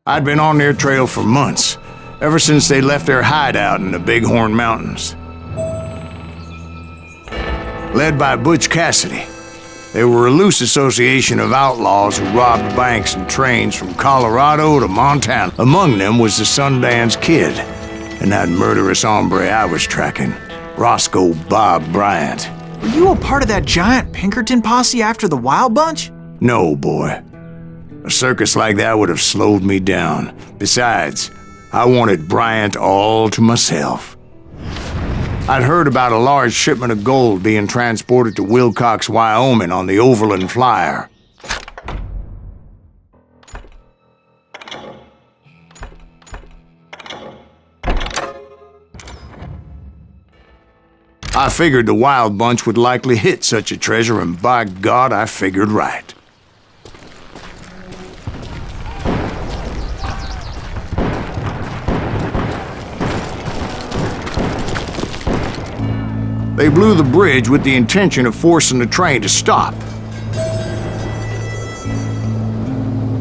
I'd been on their trail for months, ever since they left their hideout in the Bighorn Mountains. Led by Butch Cassidy, they were a loose association of outlaws who robbed banks and trains from Colorado to Montana. Among them was the Sundance Kid and that murderous hombre I was tracking, Roscoe Bob Bryant. Were you a part of that giant Pinkerton posse after the Wild Bunch? No, boy. A circus like that would have slowed me down. Besides, I wanted Bryant all to myself. I'd heard about a large shipment of gold being transported to Wilcox, Wyoming on the Overland Flyer. I figured the Wild Bunch would likely hit such a treasure, and by God, I figured right. They blew the bridge with the intention of forcing the train to stop.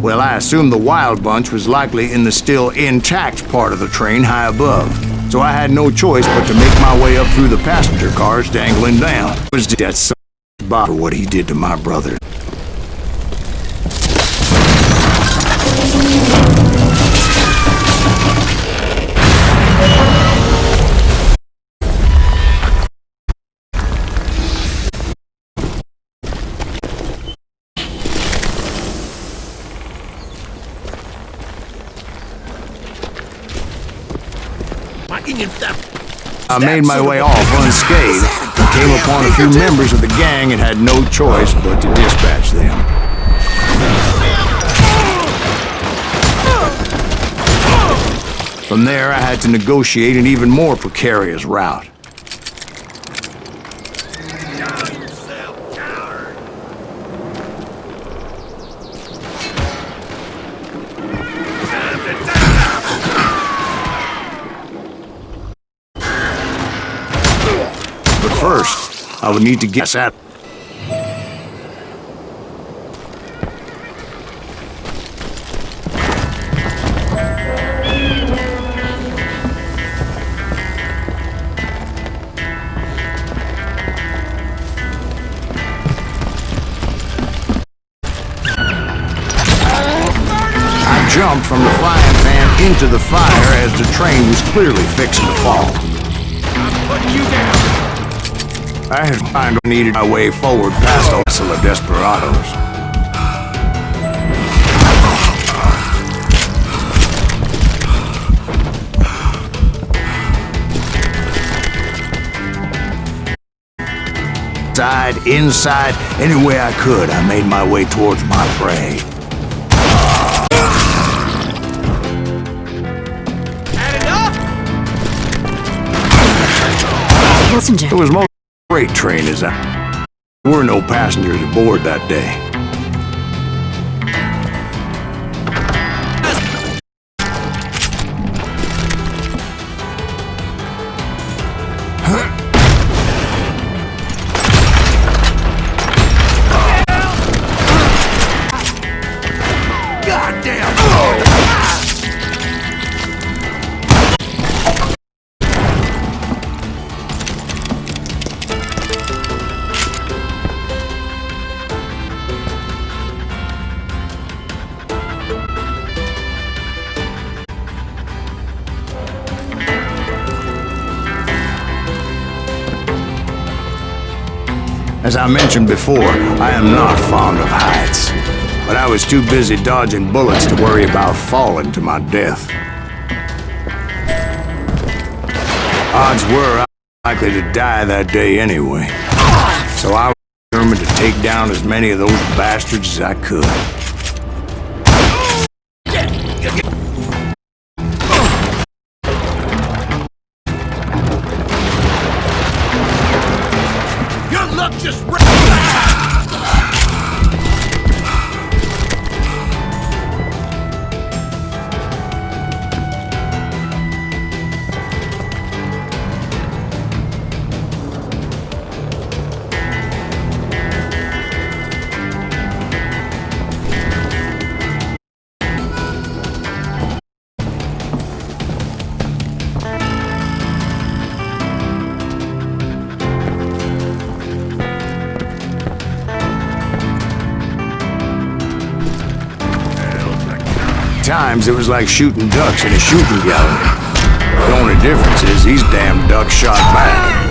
Well, I assumed the Wild Bunch was likely in the still intact part of the train high above, so I had no choice but to make my way up through the passenger cars dangling down. It was that son of a Bob for what he did to my brother. I made my way off unscathed and came upon a few members of the gang and had no choice but to dispatch them. From there, I had to negotiate an even more precarious route. First, I would need to get at. I jumped from the frying pan into the fire as the train was clearly fixing to fall. Put you down! I had kind of needed my way forward past a vessel of desperados. Inside, any way I could, I made my way towards my prey. Messenger. It was most freight train as there were no passengers aboard that day. As I mentioned before, I am not fond of heights, but I was too busy dodging bullets to worry about falling to my death. Odds were I was likely to die that day anyway, so I was determined to take down as many of those bastards as I could. Just times, it was like shooting ducks in a shooting gallery. The only difference is these damn ducks shot back.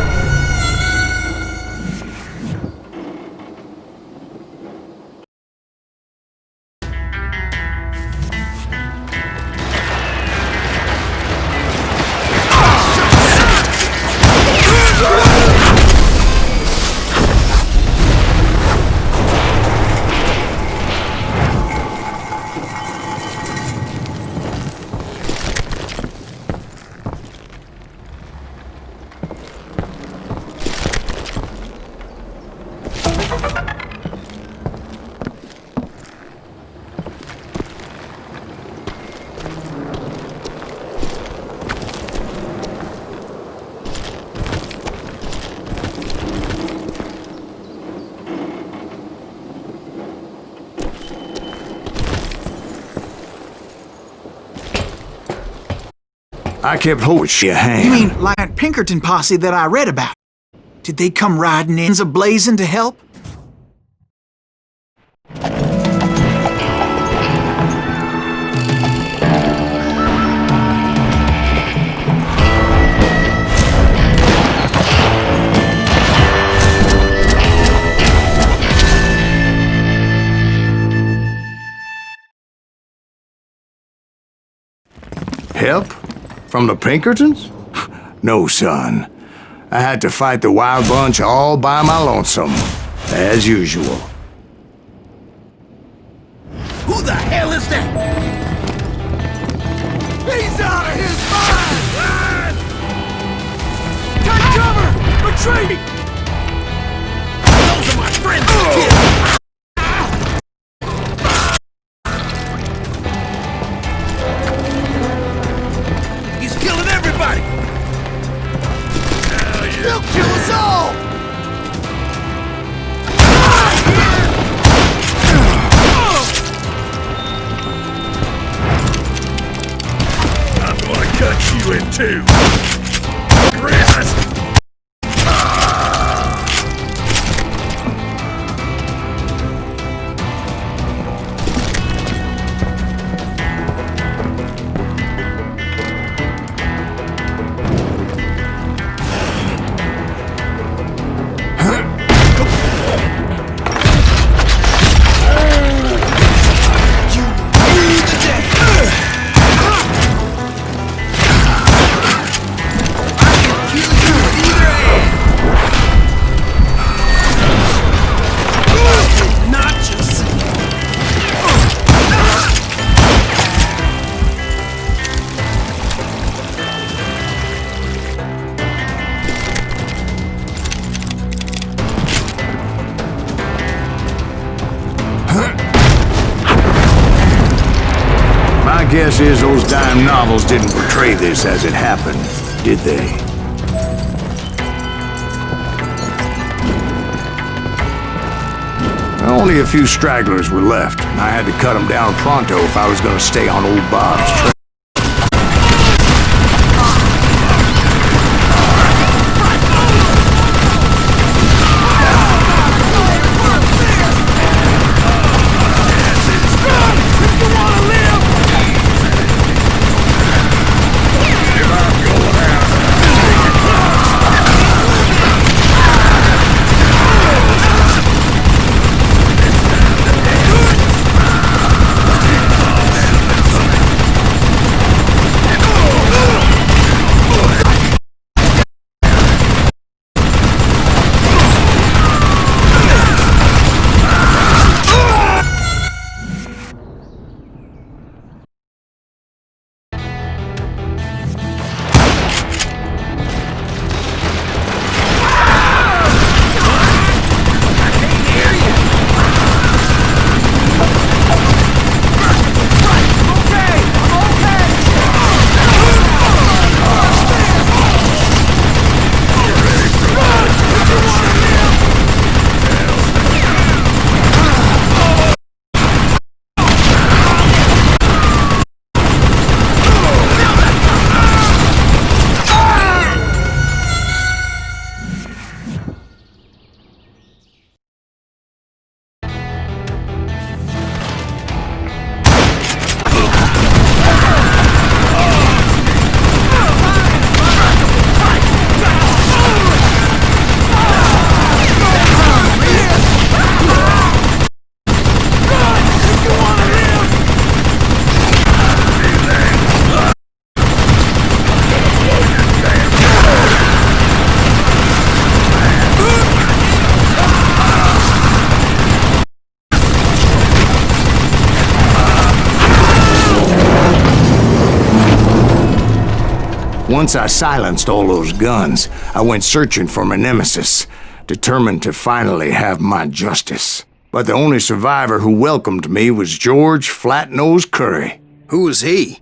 I kept hoping she hang. You mean like that Pinkerton posse that I read about? Did they come riding in a-blazing to help? Help? From the Pinkertons? No, son. I had to fight the wild bunch all by my lonesome, as usual. Who the hell is that? He's out of his mind! Take cover! Retreat! Those are my friends, kid! He's killing everybody! He'll kill us all! I'm gonna cut you in two! Grass! My guess is those dime novels didn't portray this as it happened, did they? Only a few stragglers were left, and I had to cut them down pronto if I was going to stay on old Bob's trail. Once I silenced all those guns, I went searching for my nemesis, determined to finally have my justice. But the only survivor who welcomed me was George Flat-Nosed Curry. Who was he?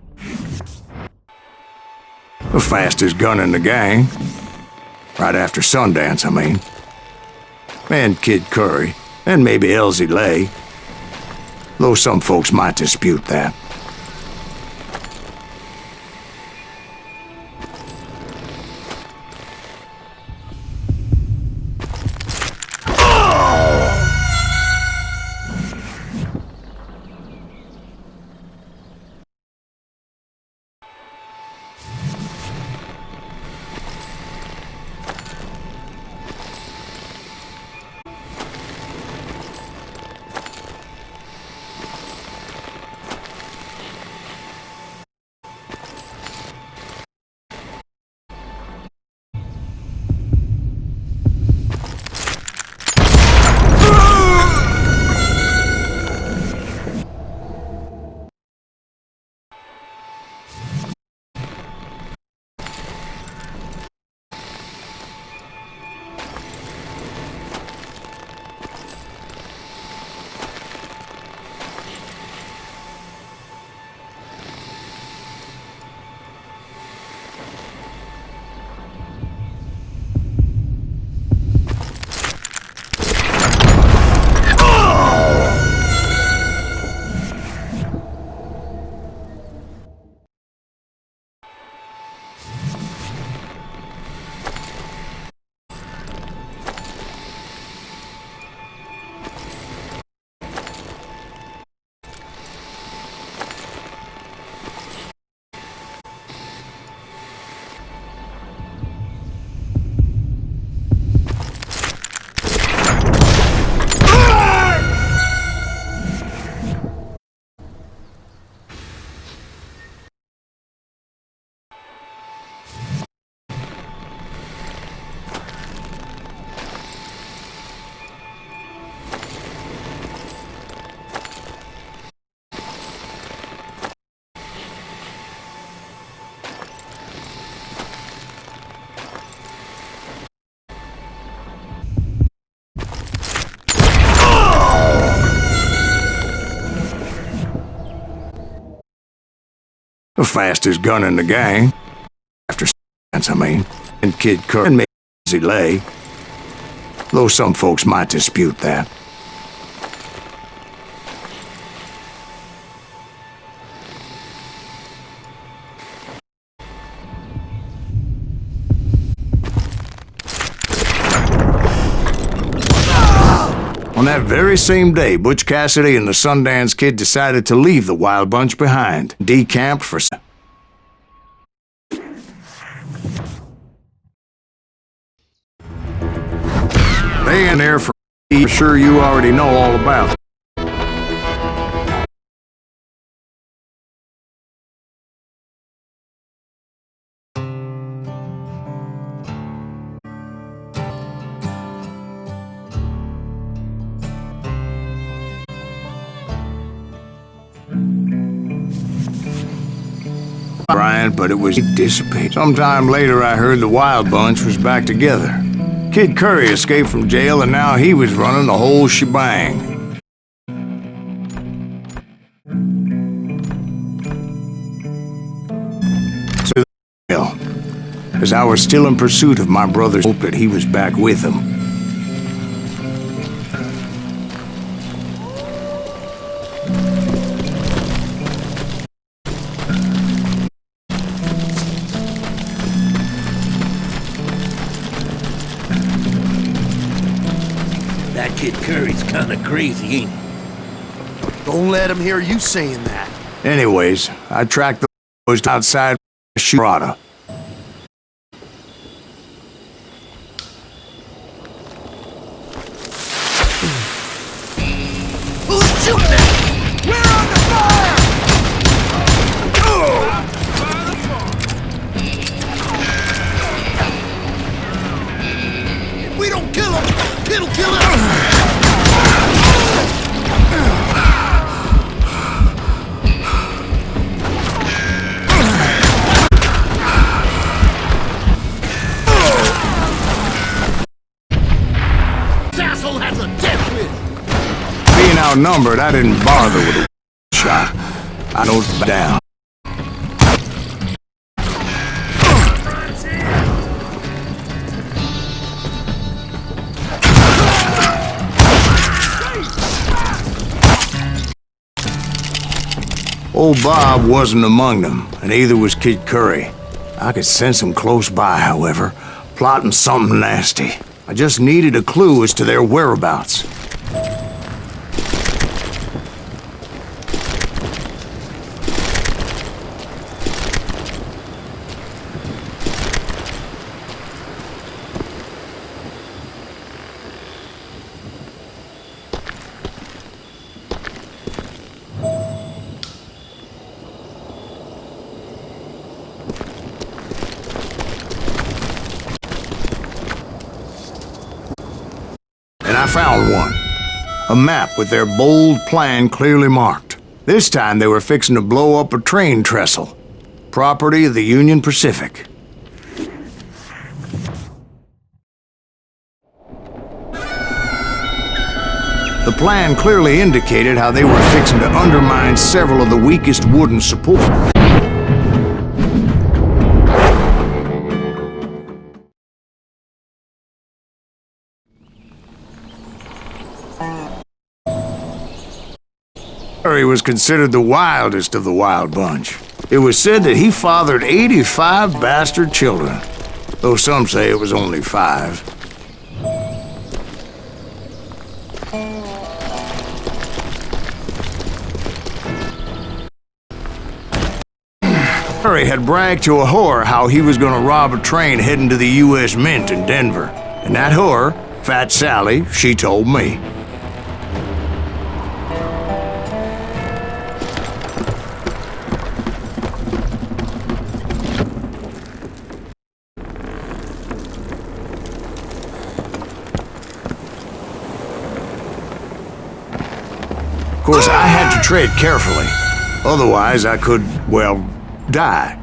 The fastest gun in the gang. Right after Sundance, I mean. And Kid Curry, and maybe Elsie Lay. Though some folks might dispute that. The fastest gun in the gang. After Sundance, I mean. And Kid Curry, and maybe Elsie Lay. Though some folks might dispute that. On that very same day, Butch Cassidy and the Sundance Kid decided to leave the Wild Bunch behind, decamped for... They in there for... I'm sure you already know all about. Brian, but it was dissipated. Sometime later, I heard the Wild Bunch was back together. Kid Curry escaped from jail, and now he was running the whole shebang. So, as I was still in pursuit of my brother's hope that he was back with him. That Kid Curry's kinda crazy, ain't he? Don't let him hear you saying that. Anyways, I tracked the boys outside Juarez. Who's shooting at us? We're under fire! If we don't kill him, it'll kill us! outnumbered, I didn't bother with a shot. I nosed down. Old Bob wasn't among them, and neither was Kid Curry. I could sense him close by, however, plotting something nasty. I just needed a clue as to their whereabouts. And I found one. A map with their bold plan clearly marked. This time they were fixing to blow up a train trestle. Property of the Union Pacific. The plan clearly indicated how they were fixing to undermine several of the weakest wooden supports. He was considered the wildest of the wild bunch. It was said that he fathered 85 bastard children, though some say it was only 5. Curry had bragged to a whore how he was going to rob a train heading to the U.S. Mint in Denver. And that whore, Fat Sally, she told me. Of course, I had to tread carefully. Otherwise, I could, well, die.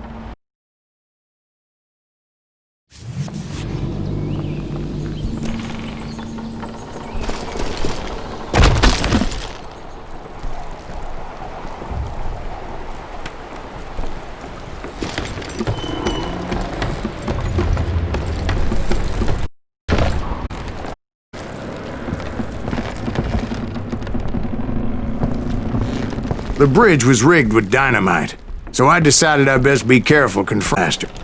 The bridge was rigged with dynamite, so I decided I'd best be careful confronting her.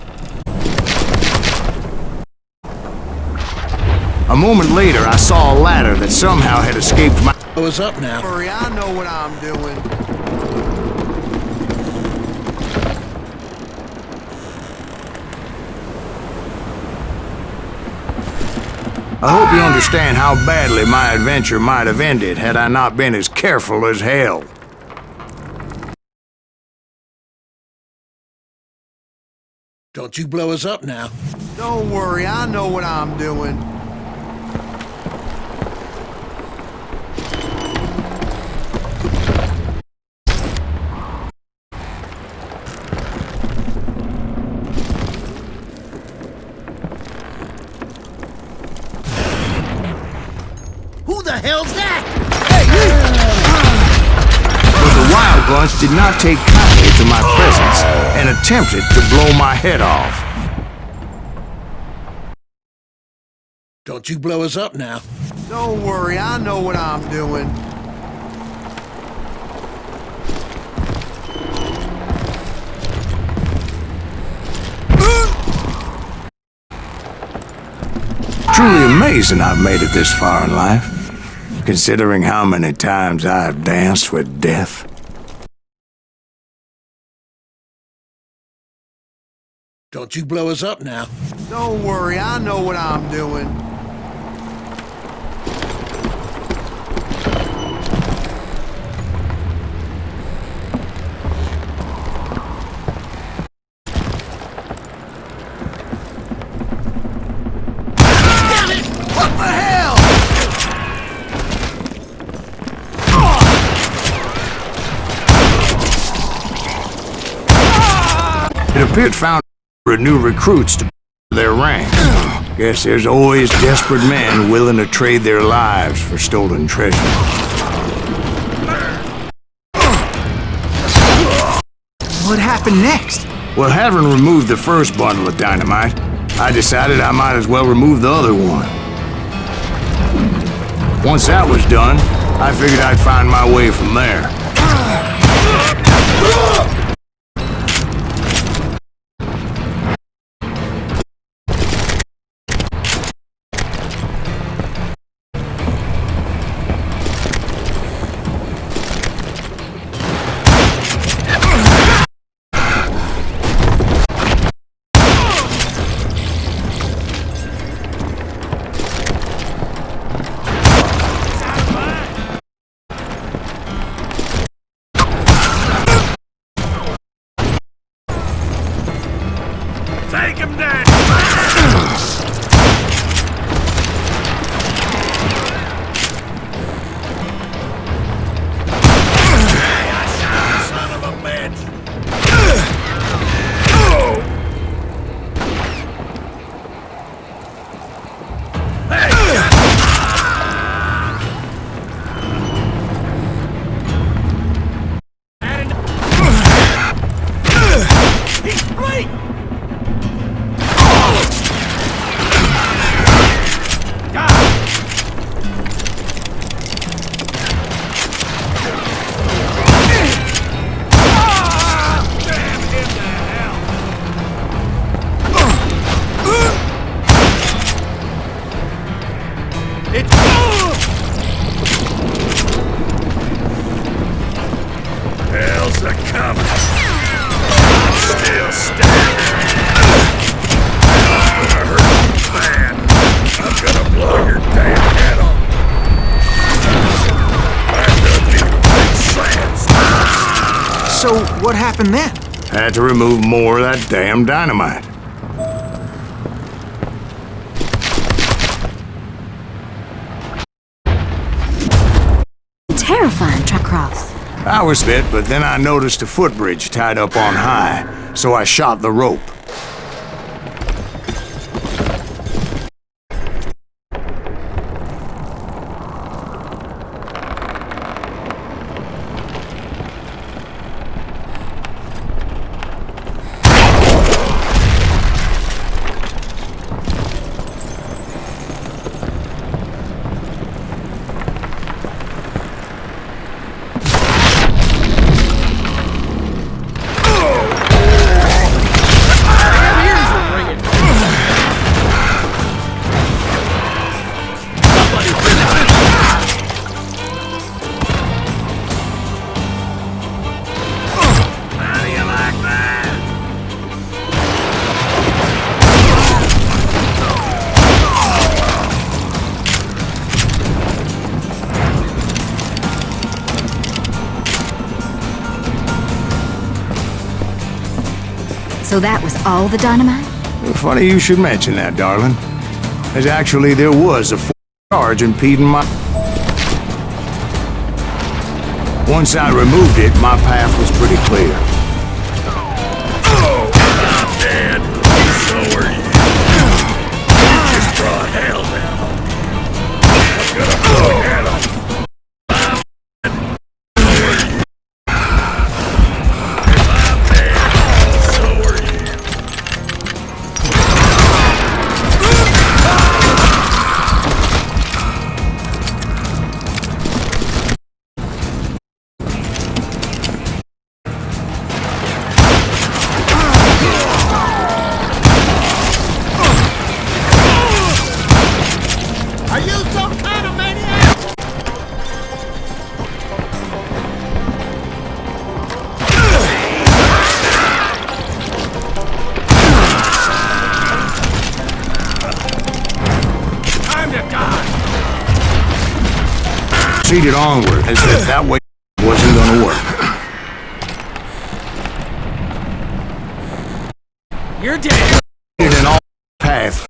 A moment later, I saw a ladder that somehow had escaped my... What's up now? Hurry, I know what I'm doing. I hope you understand how badly my adventure might have ended had I not been as careful as hell. Don't you blow us up now. Don't worry, I know what I'm doing. Who the hell's that? But the wild bunch did not take kindly to my presence and attempted to blow my head off. Don't you blow us up now. Don't worry, I know what I'm doing. Truly amazing I've made it this far in life, considering how many times I've danced with death. Don't you blow us up now. Don't worry, I know what I'm doing. Damn it! What the hell? It appeared found new recruits to their ranks. Guess there's always desperate men willing to trade their lives for stolen treasure. What happened next? Well, having removed the first bundle of dynamite, I decided I might as well remove the other one. Once that was done, I figured I'd find my way from there. Take him down! Son of a bitch! He's bleeding! Hell's a coming. I'm still standing. I'm gonna hurt you bad. I'm gonna blow your damn head off. That doesn't even make sense. So, what happened then? Had to remove more of that damn dynamite. Terrifying truck cross. I was bit, but then I noticed a footbridge tied up on high, so I shot the rope. So that was all the dynamite? Funny you should mention that, darling. As actually, there was a charge impeding my... Once I removed it, my path was pretty clear. Oh, I'm dead. So are you. You just brought hell down on me. I'm gonna blow your head off. Proceeded onward as if that way wasn't gonna work. You're dead. In an all path.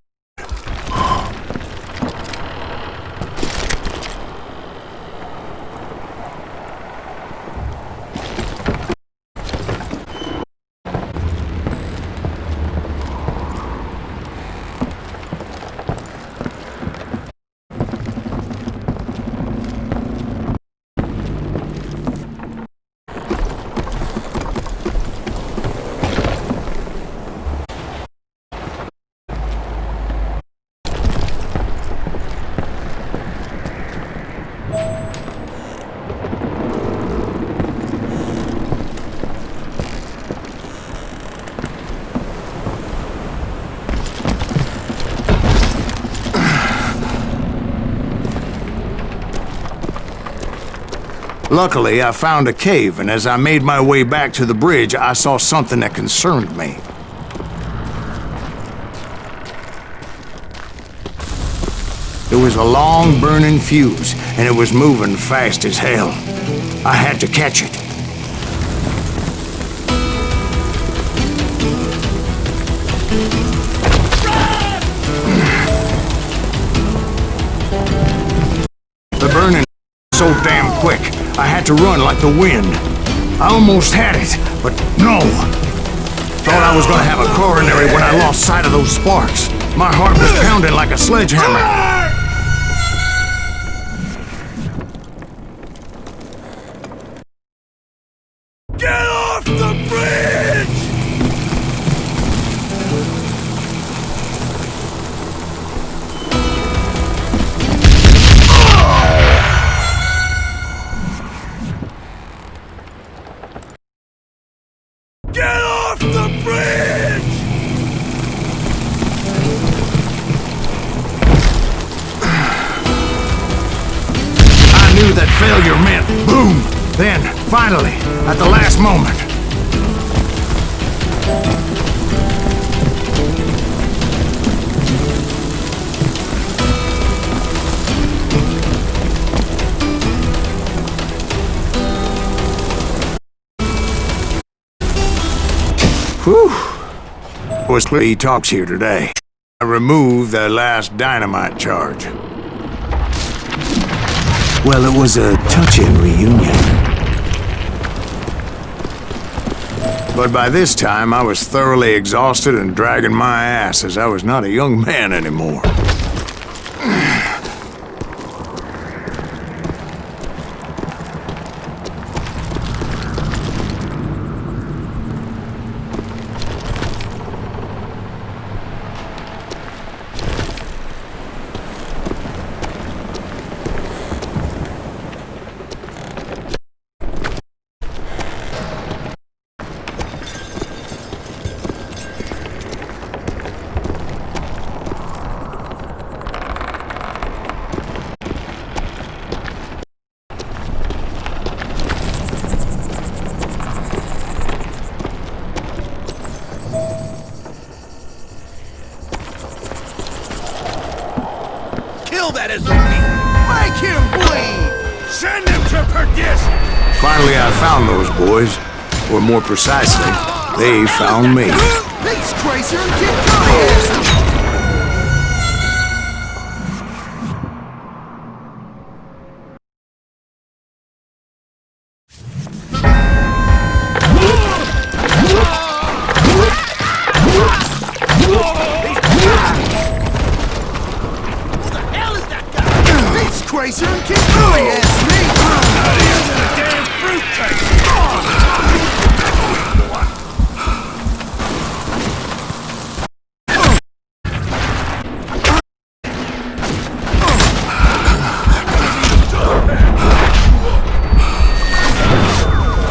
Luckily, I found a cave, and as I made my way back to the bridge, I saw something that concerned me. It was a long burning fuse, and it was moving fast as hell. I had to catch it. The burning was so damn quick, I had to run like the wind. I almost had it, but no. Thought I was gonna have a coronary when I lost sight of those sparks. My heart was pounding like a sledgehammer. Get off the bridge! Get off the bridge! I knew that failure meant boom. Then, finally, at the last moment. Whew. Was clear he talks here today. I removed the last dynamite charge. Well, it was a touching reunion. But by this time, I was thoroughly exhausted and dragging my ass as I was not a young man anymore. That is make him bleed! Send him to perdition! Finally, I found those boys. Or more precisely, they found me. Peace, Tracer, and get Juarez! Tracer and keep going at me! Not even a damn fruitcake!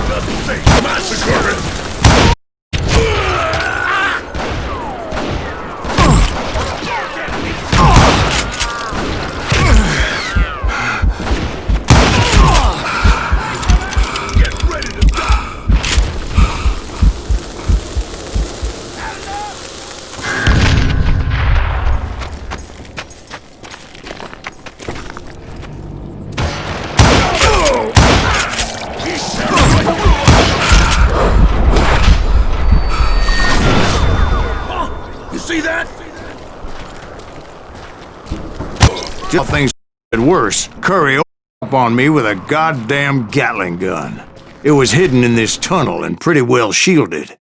Doesn't think massacre it! See that? Just things get worse. Curry up on me with a goddamn Gatling gun. It was hidden in this tunnel and pretty well shielded.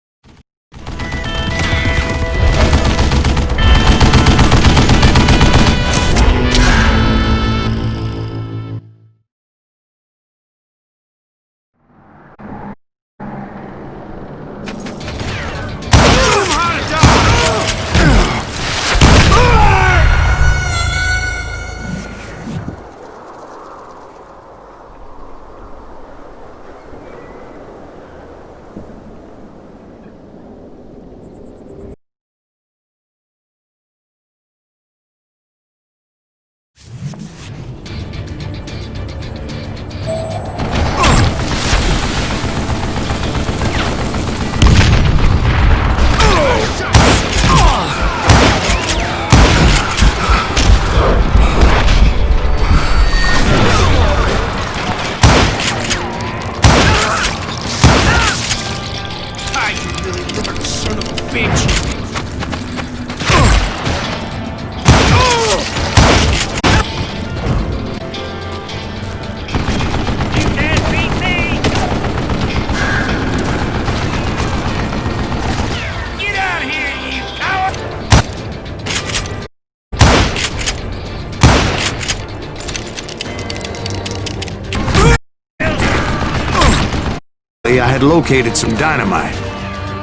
I had located some dynamite.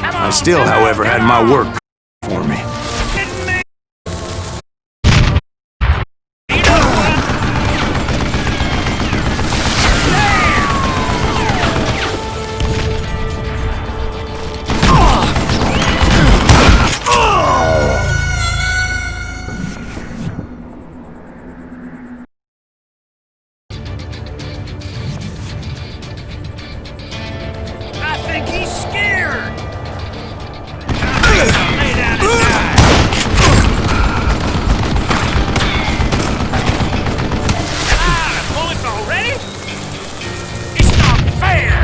I still, however, had my work for me. I think he's scared. Lay down and die. The bullets already? It's not fair.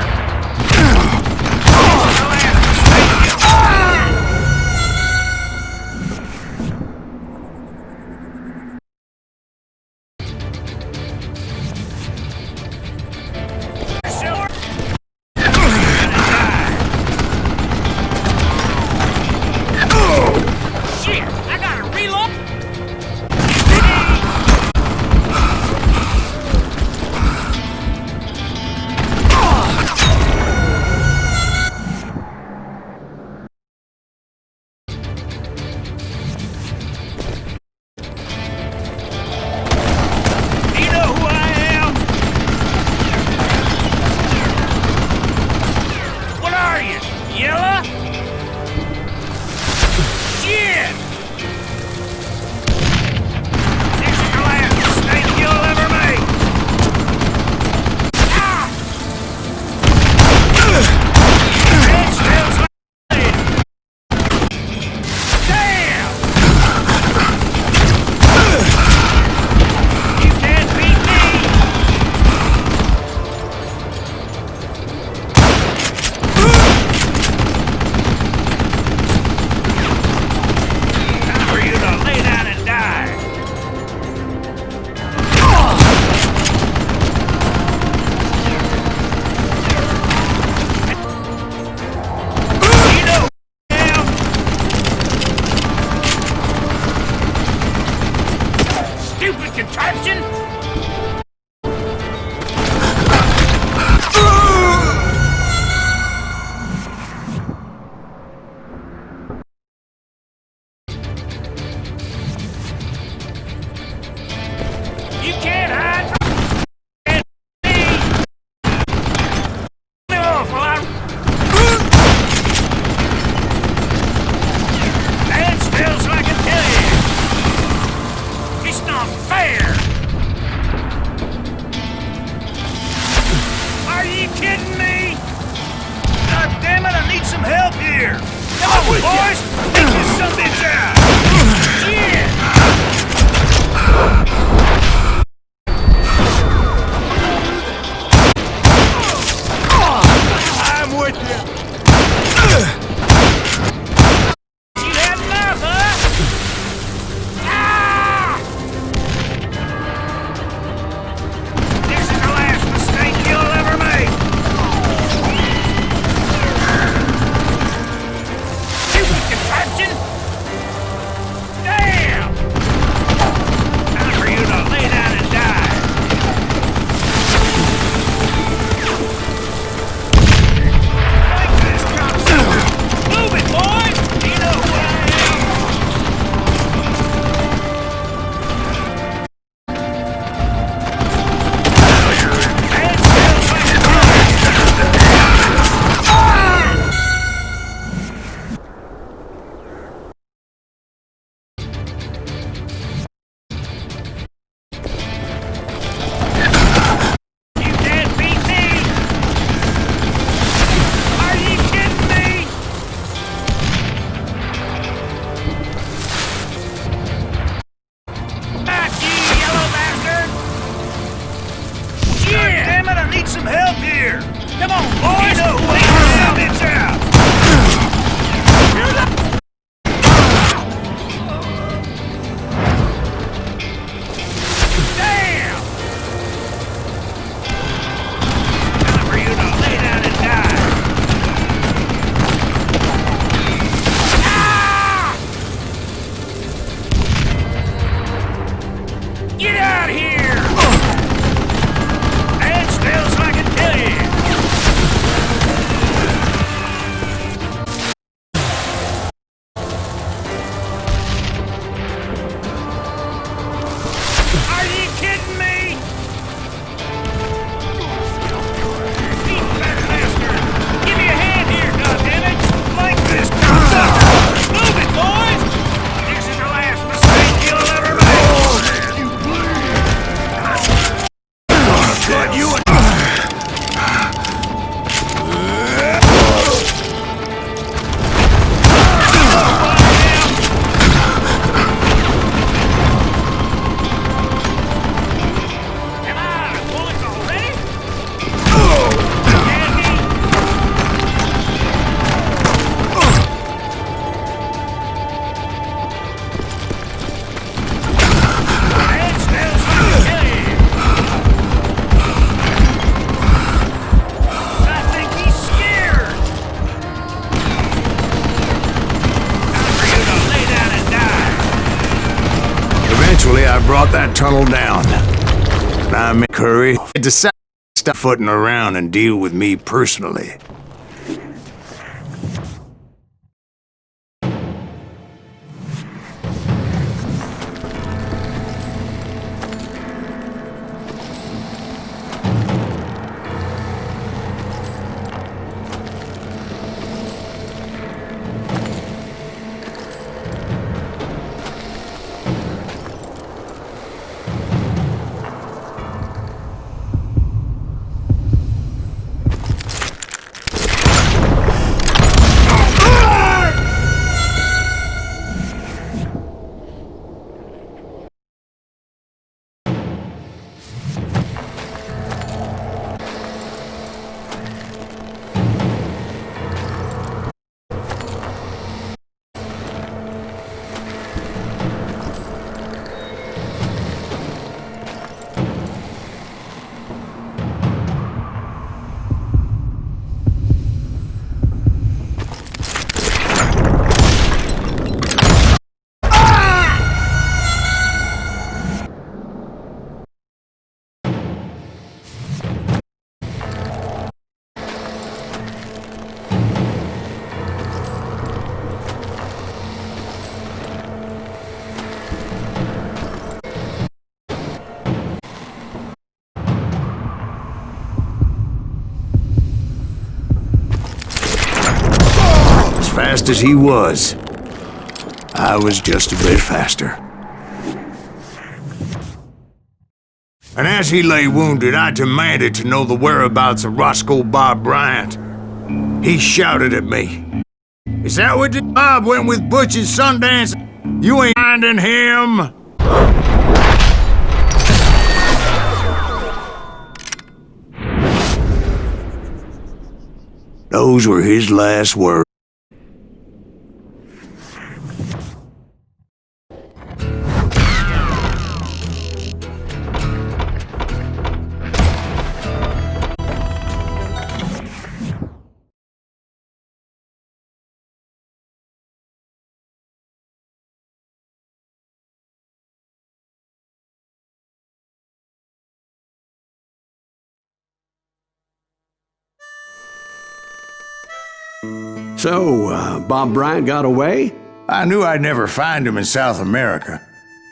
Shit, I gotta reload. Do you know who I am? What are you, yellow? Shit! This is the last mistake you'll ever make! Ah! It smells like lead. Damn! You can't beat me! Time for you to lay down and die! You know who I am? Stupid contraption! You can't hide from me! Live off while I... That smells like a killing! It's not fair! Are you kidding me? God damn it, I need some help here! Come on, boys! Take this sumbitch out! Shit! I'm with you! You had enough, huh? Ah! This is the last mistake you'll ever make! Stupid contraption! Damn! Time for you to lay down and die! Like this, cocksucker! Move it, boy! You know who I am! That smells like a You can't beat me! Are you kidding me? Back, you yellow bastard! Shit! Damn it, I need some help here! Come on, boys! You know who I am! It's out! Damn! Time for you to lay down and die! Ah! Get out here! That smells like a killing! brought that tunnel down. Now, Mick Curry, decide to stop footing around and deal with me personally. Fast as he was, I was just a bit faster. And as he lay wounded, I demanded to know the whereabouts of Roscoe Bob Bryant. He shouted at me, "Is that what Bob went with Butch at Sundance? You ain't finding him?" Those were his last words. So, Bob Bryant got away? I knew I'd never find him in South America.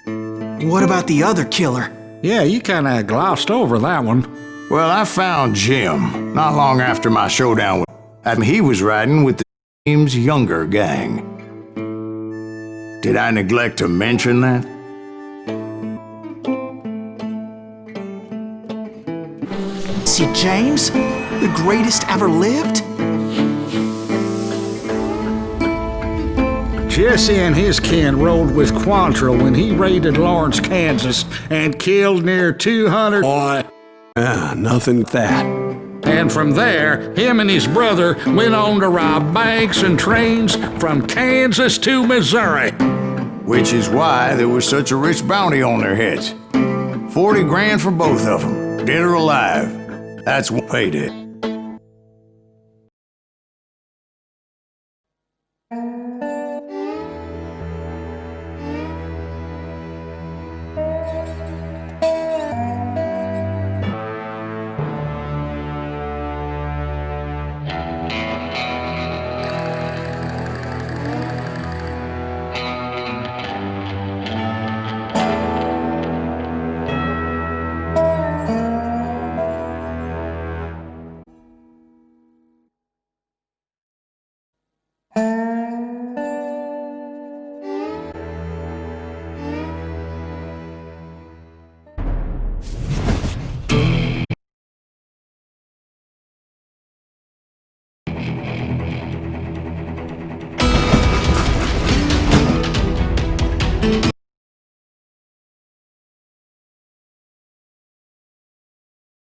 What about the other killer? Yeah, you kinda glossed over that one. Well, I found Jim not long after my showdown with him. He was riding with the team's younger gang. Did I neglect to mention that? See, James? The greatest ever lived? Jesse and his kin rode with Quantrill when he raided Lawrence, Kansas, and killed near 200. Boy, nothing like that. And from there, him and his brother went on to rob banks and trains from Kansas to Missouri. Which is why there was such a rich bounty on their heads. 40 grand for both of them, dead or alive. That's what paid it.